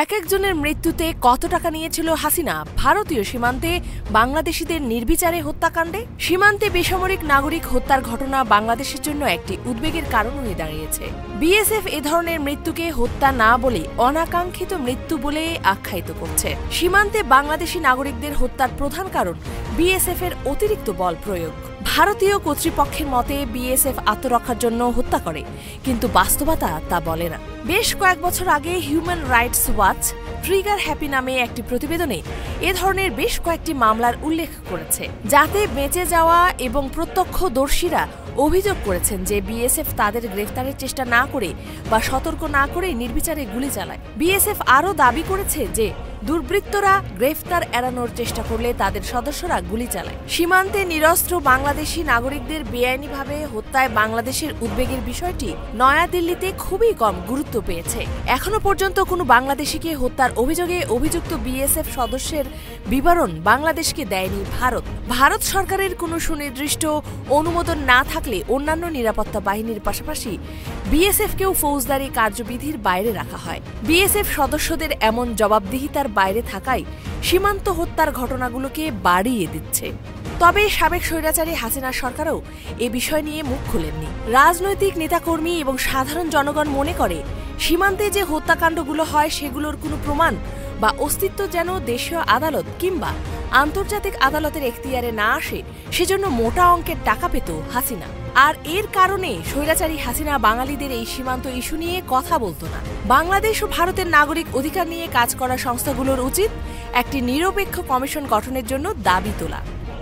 এক একজনের মৃত্যুতে কত টাকা নিয়েছিল হাসিনা ভারতীয় সীমান্তে বাংলাদেশিদের নির্বিচারে হত্যাকাণ্ডে? সীমান্তে বেসামরিক নাগরিক হত্যার ঘটনা বাংলাদেশের জন্য একটি উদ্বেগের কারণ হয়ে দাঁড়িয়েছে। বিএসএফ এ ধরনের মৃত্যুকে হত্যা না বলে অনাকাঙ্ক্ষিত মৃত্যু বলে আখ্যায়িত করছে। সীমান্তে বাংলাদেশি নাগরিকদের হত্যার প্রধান কারণ বিএসএফ এর অতিরিক্ত বল প্রয়োগ। ভারতীয় কর্তৃপক্ষের মতে বিএসএফ আত্মরক্ষার জন্য হত্যা করে, কিন্তু বাস্তবতা তা বলে না। বেশ কয়েক বছর আগে human rights watch trigger happy নামে একটি প্রতিবেদনে এ ধরনের বেশ কয়েকটি মামলার উল্লেখ করেছে, যাতে বেঁচে যাওয়া এবং প্রত্যক্ষদর্শীরা অভিযোগ করেছেন যে বিএসএফ তাদের গ্রেফতারের চেষ্টা না করে বা সতর্ক না করে নির্বিচারে গুলি চালায়। বিএসএফ আরও দাবি করেছে যে দুর্বৃত্তরা গ্রেফতার এড়ানোর চেষ্টা করলে তাদের সদস্যরা গুলি চালায়। সীমান্তে নিরস্ত্র বাংলাদেশি নাগরিকদের বেআইনিভাবে হত্যায় বাংলাদেশের উদ্বেগের বিষয়টি নয়াদিল্লিতে খুবই কম গুরুত্ব পেয়েছে। এখনো পর্যন্ত কোনো বাংলাদেশিকে হত্যার অভিযোগে অভিযুক্ত বিএসএফ সদস্যের বিবরণ বাংলাদেশকে দেয়নি ভারত। ভারত সরকারের কোনো সুনির্দিষ্ট অনুমোদন না থাকলে অন্যান্য নিরাপত্তা বাহিনীর পাশাপাশি বিএসএফকেও ফৌজদারি কার্যবিধির বাইরে রাখা হয়। বিএসএফ সদস্যদের এমন জবাবদিহিতার বাইরে থাকায় সীমান্ত হত্যার ঘটনাগুলোকে বাড়িয়ে দিচ্ছে। তবে সাবেক স্বৈরাচারী হাসিনা সরকারও এ বিষয় নিয়ে মুখ খুলেননি। রাজনৈতিক নেতাকর্মী এবং সাধারণ জনগণ মনে করে সীমান্তে যে হত্যাকাণ্ডগুলো হয় সেগুলোর কোনো প্রমাণ বা অস্তিত্ব যেন দেশীয় আদালত কিংবা আন্তর্জাতিক আদালতের এখতিয়ারে না আসে, সেজন্য মোটা অঙ্কের টাকা পেত হাসিনা। আর এর কারণে স্বৈরাচারী হাসিনা বাঙালিদের এই সীমান্ত ইস্যু নিয়ে কথা বলতো না। বাংলাদেশ ও ভারতের নাগরিক অধিকার নিয়ে কাজ করা সংস্থাগুলোর উচিত একটি নিরপেক্ষ কমিশন গঠনের জন্য দাবি তোলা।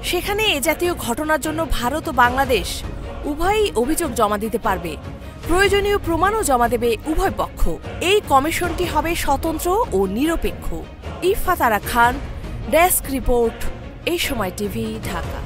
সেখানে এ জাতীয় ঘটনার জন্য ভারত ও বাংলাদেশ উভয়ই অভিযোগ জমা দিতে পারবে, প্রয়োজনীয় প্রমাণও জমা দেবে উভয় পক্ষ। এই কমিশনটি হবে স্বতন্ত্র ও নিরপেক্ষ। ইফাত আরা খান, ডেস্ক রিপোর্ট, এই সময় টিভি, ঢাকা।